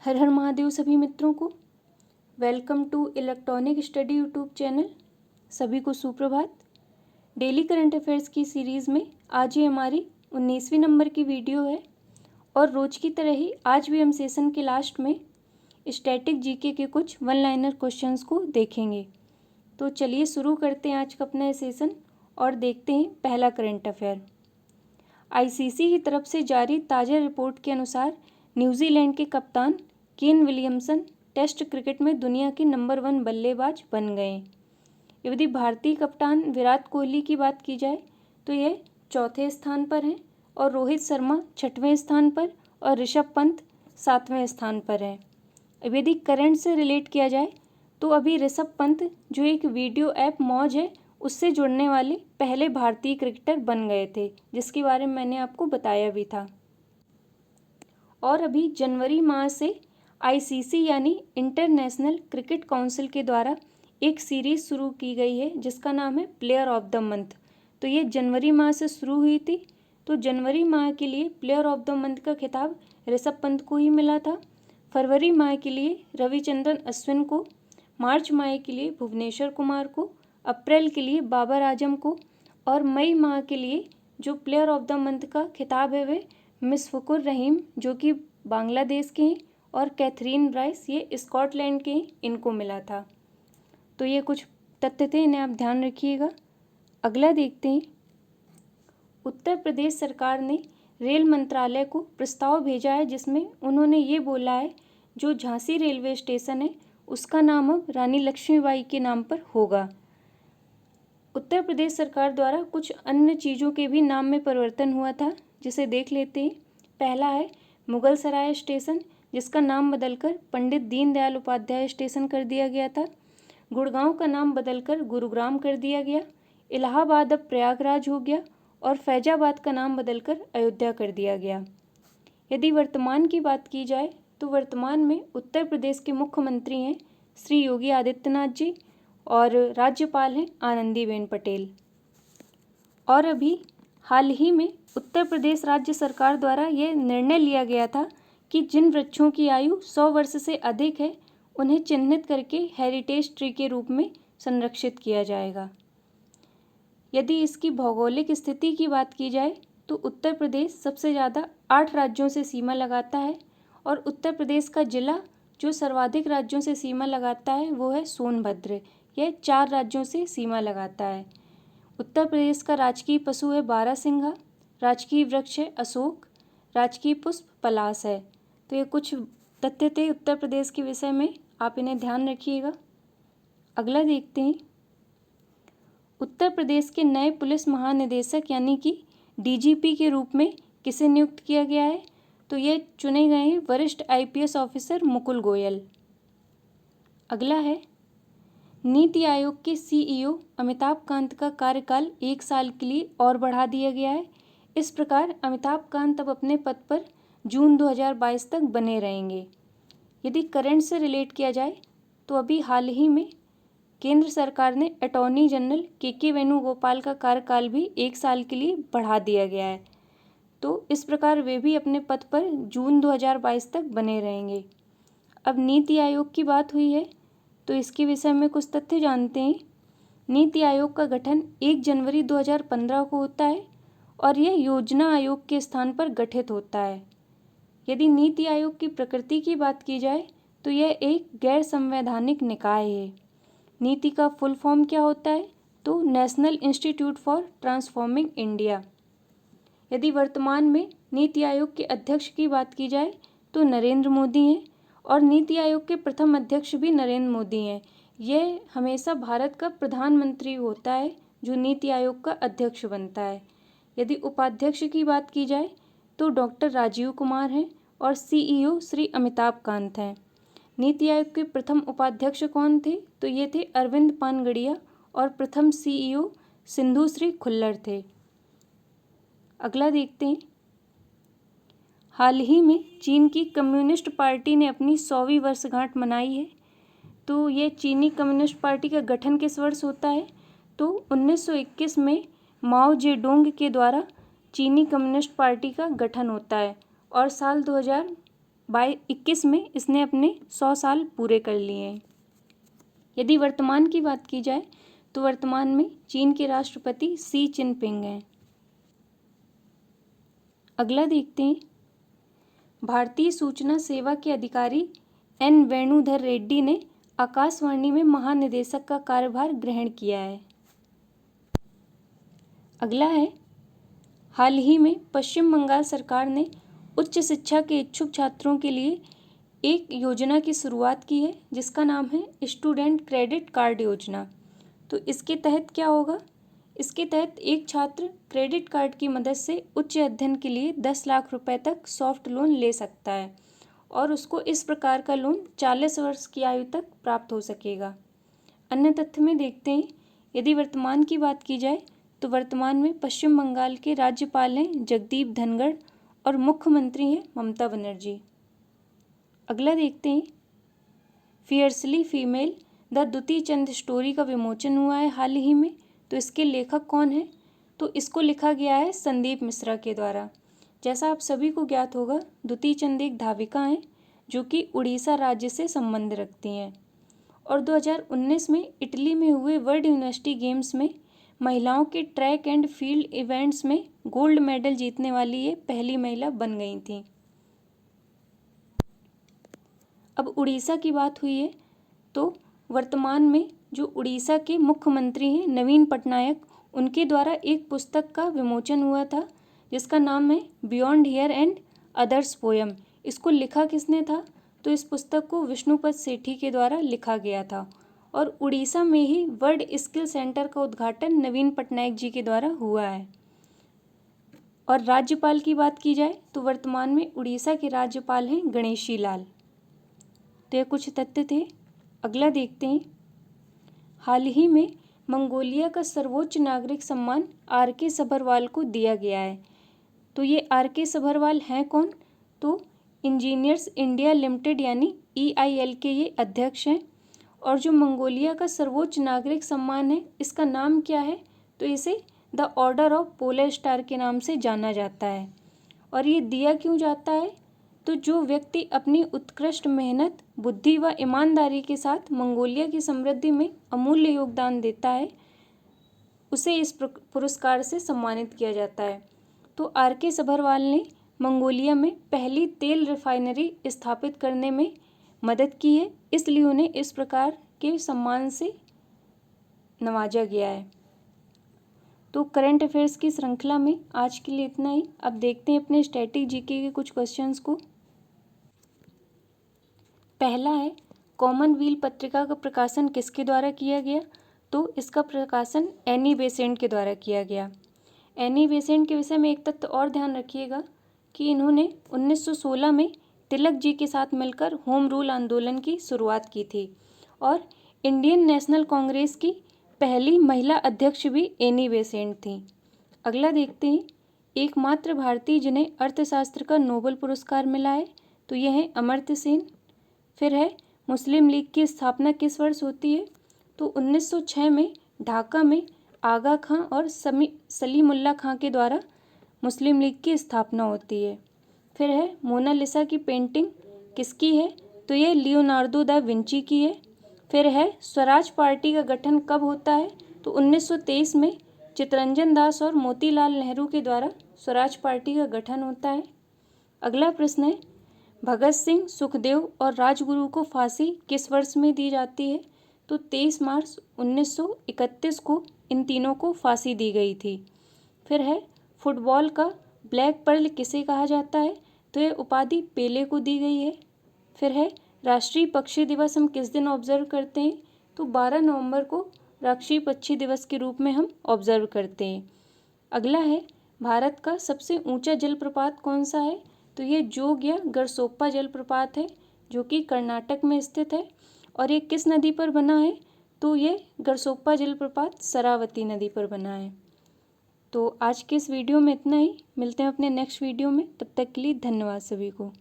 हर हर महादेव सभी मित्रों को। Welcome to electronic study YouTube channel. सभी को सुप्रभात। डेली करंट अफेयर्स की सीरीज़ में आज ये हमारी 19वीं नंबर की वीडियो है और रोज की तरह ही आज भी हम सेशन के लास्ट में स्टैटिक जीके के कुछ वन लाइनर क्वेश्चंस को देखेंगे। तो चलिए शुरू करते हैं आज का अपना सेशन और देखते हैं पहला करंट अफेयर। आईसीसी की तरफ से जारी ताज़ा रिपोर्ट के अनुसार न्यूजीलैंड के कप्तान केन विलियमसन टेस्ट क्रिकेट में दुनिया के नंबर 1 बल्लेबाज बन गए। यदि भारतीय कप्तान विराट कोहली की बात की जाए तो यह चौथे स्थान पर हैं और रोहित शर्मा 6वें स्थान पर और ऋषभ पंत 7वें स्थान पर हैं। अब यदि करंट से रिलेट किया जाए तो अभी ऋषभ पंत जो एक वीडियो ऐप मौज है उससे जुड़ने वाले पहले भारतीय क्रिकेटर बन गए थे, जिसके बारे में मैंने आपको बताया भी था। और अभी जनवरी माह से आईसीसी यानी इंटरनेशनल क्रिकेट काउंसिल के द्वारा एक सीरीज़ शुरू की गई है जिसका नाम है प्लेयर ऑफ द मंथ। तो ये जनवरी माह से शुरू हुई थी। तो जनवरी माह के लिए प्लेयर ऑफ द मंथ का खिताब ऋषभ पंत को ही मिला था। फरवरी माह के लिए रविचंद्रन अश्विन को, मार्च माह के लिए भुवनेश्वर कुमार को, अप्रैल के लिए बाबर आजम को और मई माह के लिए जो प्लेयर ऑफ द मंथ का खिताब है वे मुशफ़िकुर रहीम जो कि बांग्लादेश के हैं और कैथरीन ब्राइस ये स्कॉटलैंड के, इनको मिला था। तो ये कुछ तथ्य थे, इन्हें आप ध्यान रखिएगा। अगला देखते हैं। उत्तर प्रदेश सरकार ने रेल मंत्रालय को प्रस्ताव भेजा है जिसमें उन्होंने ये बोला है जो झांसी रेलवे स्टेशन है उसका नाम अब रानी लक्ष्मीबाई के नाम पर होगा। उत्तर प्रदेश सरकार द्वारा कुछ अन्य चीज़ों के भी नाम में परिवर्तन हुआ था जिसे देख लेते हैं। पहला है मुगल सराय स्टेशन जिसका नाम बदलकर पंडित दीनदयाल उपाध्याय स्टेशन कर दिया गया था। गुड़गांव का नाम बदलकर गुरुग्राम कर दिया गया। इलाहाबाद अब प्रयागराज हो गया और फैजाबाद का नाम बदलकर अयोध्या कर दिया गया। यदि वर्तमान की बात की जाए तो वर्तमान में उत्तर प्रदेश के मुख्यमंत्री हैं श्री योगी आदित्यनाथ जी और राज्यपाल हैं आनंदीबेन पटेल। और अभी हाल ही में उत्तर प्रदेश राज्य सरकार द्वारा यह निर्णय लिया गया था कि जिन वृक्षों की आयु 100 वर्ष से अधिक है उन्हें चिन्हित करके हेरिटेज ट्री के रूप में संरक्षित किया जाएगा। यदि इसकी भौगोलिक स्थिति की बात की जाए तो उत्तर प्रदेश सबसे ज़्यादा 8 राज्यों से सीमा लगाता है और उत्तर प्रदेश का जिला जो सर्वाधिक राज्यों से सीमा लगाता है वो है सोनभद्र। यह 4 राज्यों से सीमा लगाता है। उत्तर प्रदेश का राजकीय पशु है बारहसिंघा, राजकीय वृक्ष है अशोक, राजकीय पुष्प पलाश है। तो ये कुछ तथ्य थे उत्तर प्रदेश के विषय में, आप इन्हें ध्यान रखिएगा। अगला देखते हैं। उत्तर प्रदेश के नए पुलिस महानिदेशक यानी कि डीजीपी के रूप में किसे नियुक्त किया गया है तो ये चुने गए हैं वरिष्ठ आईपीएस ऑफिसर मुकुल गोयल। अगला है नीति आयोग के सीईओ अमिताभ कांत का कार्यकाल 1 साल के लिए और बढ़ा दिया गया है। इस प्रकार अमिताभ कांत अब अपने पद पर जून 2022 तक बने रहेंगे। यदि करंट से रिलेट किया जाए तो अभी हाल ही में केंद्र सरकार ने अटॉर्नी जनरल के वेणुगोपाल का कार्यकाल भी 1 साल के लिए बढ़ा दिया गया है। तो इस प्रकार वे भी अपने पद पर जून 2022 तक बने रहेंगे। अब नीति आयोग की बात हुई है तो इसके विषय में कुछ तथ्य जानते हैं। नीति आयोग का गठन 1 जनवरी 2015 को होता है और यह योजना आयोग के स्थान पर गठित होता है। यदि नीति आयोग की प्रकृति की बात की जाए तो यह एक गैर संवैधानिक निकाय है। नीति का फुल फॉर्म क्या होता है तो national institute for transforming India. यदि वर्तमान में नीति आयोग के अध्यक्ष की बात की जाए तो नरेंद्र मोदी हैं और नीति आयोग के प्रथम अध्यक्ष भी नरेंद्र मोदी हैं। यह हमेशा भारत का प्रधानमंत्री होता है जो नीति आयोग का अध्यक्ष बनता है। यदि उपाध्यक्ष की बात की जाए तो डॉक्टर राजीव कुमार हैं और सीईओ श्री अमिताभ कांत हैं। नीति आयोग के प्रथम उपाध्यक्ष कौन थे तो ये थे अरविंद पानगड़िया और प्रथम सीईओ सिंधु श्री खुल्लर थे। अगला देखते हैं। हाल ही में चीन की कम्युनिस्ट पार्टी ने अपनी 100वीं वर्षगांठ मनाई है। तो ये चीनी कम्युनिस्ट पार्टी का गठन किस वर्ष होता है तो 1921 में माओ जेडोंग के द्वारा चीनी कम्युनिस्ट पार्टी का गठन होता है और साल 2021 में इसने अपने 100 साल पूरे कर लिए हैं। यदि वर्तमान की बात की जाए तो वर्तमान में चीन के राष्ट्रपति शी जिनपिंग हैं। अगला देखते हैं। भारतीय सूचना सेवा के अधिकारी एन वेणुधर रेड्डी ने आकाशवाणी में महानिदेशक का कार्यभार ग्रहण किया है। अगला है, हाल ही में पश्चिम बंगाल सरकार ने उच्च शिक्षा के इच्छुक छात्रों के लिए एक योजना की शुरुआत की है जिसका नाम है स्टूडेंट क्रेडिट कार्ड योजना। तो इसके तहत क्या होगा? इसके तहत एक छात्र क्रेडिट कार्ड की मदद से उच्च अध्ययन के लिए 10 लाख रुपए तक सॉफ्ट लोन ले सकता है और उसको इस प्रकार का लोन 40 वर्ष की आयु तक प्राप्त हो सकेगा। अन्य तथ्य में देखते हैं। यदि वर्तमान की बात की जाए तो वर्तमान में पश्चिम बंगाल के राज्यपाल हैं जगदीप धनखड़ और मुख्यमंत्री हैं ममता बनर्जी। अगला देखते हैं। Fiercely female the Dutee Chand story का विमोचन हुआ है हाल ही में। तो इसके लेखक कौन है? तो इसको लिखा गया है संदीप मिश्रा के द्वारा। जैसा आप सभी को ज्ञात होगा, दुती चंद एक धाविका हैं जो कि उड़ीसा राज्य से संबंध रखती हैं और 2019 में इटली में हुए वर्ल्ड यूनिवर्सिटी गेम्स में महिलाओं के ट्रैक एंड फील्ड इवेंट्स में गोल्ड मेडल जीतने वाली ये पहली महिला बन गई थी। अब उड़ीसा की बात हुई है तो वर्तमान में जो उड़ीसा के मुख्यमंत्री हैं नवीन पटनायक, उनके द्वारा एक पुस्तक का विमोचन हुआ था जिसका नाम है beyond here and others poem. इसको लिखा किसने था? तो इस पुस्तक को विष्णुपद सेठी के द्वारा लिखा गया था और उड़ीसा में ही वर्ल्ड स्किल सेंटर का उद्घाटन नवीन पटनायक जी के द्वारा हुआ है। और राज्यपाल की बात की जाए तो वर्तमान में उड़ीसा के राज्यपाल हैं गणेशी लाल। तो ये कुछ तथ्य थे। अगला देखते हैं। हाल ही में मंगोलिया का सर्वोच्च नागरिक सम्मान आर.के. सभरवाल को दिया गया है। तो ये आर.के. सभरवाल हैं कौन? तो इंजीनियर्स इंडिया लिमिटेड यानी EIL के ये अध्यक्ष हैं और जो मंगोलिया का सर्वोच्च नागरिक सम्मान है इसका नाम क्या है? तो इसे the order of polar star के नाम से जाना जाता है। और ये दिया क्यों जाता है? तो जो व्यक्ति अपनी उत्कृष्ट मेहनत, बुद्धि व ईमानदारी के साथ मंगोलिया की समृद्धि में अमूल्य योगदान देता है उसे इस पुरस्कार से सम्मानित किया जाता है। तो आर.के. सभरवाल ने मंगोलिया में पहली तेल रिफाइनरी स्थापित करने में मदद की है, इसलिए उन्हें इस प्रकार के सम्मान से नवाजा गया है। तो करंट अफेयर्स की श्रृंखला में आज के लिए इतना ही। अब देखते हैं अपने स्टैटिक जीके के कुछ क्वेश्चंस को। पहला है, कॉमनवेल्थ पत्रिका का प्रकाशन किसके द्वारा किया गया? तो इसका प्रकाशन एनी बेसेंट के द्वारा किया गया। एनी बेसेंट के विषय में एक तथ्य और ध्यान रखिएगा कि इन्होंने 1916 में तिलक जी के साथ मिलकर होम रूल आंदोलन की शुरुआत की थी और इंडियन नेशनल कांग्रेस की पहली महिला अध्यक्ष भी एनी बेसेंट थी। अगला देखते हैं। एकमात्र भारतीय जिन्हें अर्थशास्त्र का नोबेल पुरस्कार मिला है तो यह है अमर्त्य सेन। फिर है, मुस्लिम लीग की स्थापना किस वर्ष होती है? तो 1906 में ढाका में आगा खां और सलीमुल्लाह खां के द्वारा मुस्लिम लीग की स्थापना होती है। फिर है, मोनालिसा की पेंटिंग किसकी है? तो ये लियोनार्डो दा विंची की है। फिर है, स्वराज पार्टी का गठन कब होता है? तो 1923 में चितरंजन दास और मोतीलाल नेहरू के द्वारा स्वराज पार्टी का गठन होता है। अगला प्रश्न है, भगत सिंह, सुखदेव और राजगुरु को फांसी किस वर्ष में दी जाती है? तो 23 मार्च 1931 को इन तीनों को फांसी दी गई थी। फिर है, फुटबॉल का ब्लैक पर्ल किसे कहा जाता है? तो ये उपाधि पेले को दी गई है। फिर है, राष्ट्रीय पक्षी दिवस हम किस दिन ऑब्जर्व करते हैं? तो 12 नवंबर को राष्ट्रीय पक्षी दिवस के रूप में हम ऑब्जर्व करते हैं। अगला है, भारत का सबसे ऊंचा जलप्रपात कौन सा है? तो ये जोग या गरसोप्पा जलप्रपात है जो कि कर्नाटक में स्थित है और ये किस नदी पर बना है? तो ये गरसोप्पा जलप्रपात शरावती नदी पर बना है। तो आज के इस वीडियो में इतना ही। मिलते हैं अपने नेक्स्ट वीडियो में, तब तक के लिए धन्यवाद सभी को।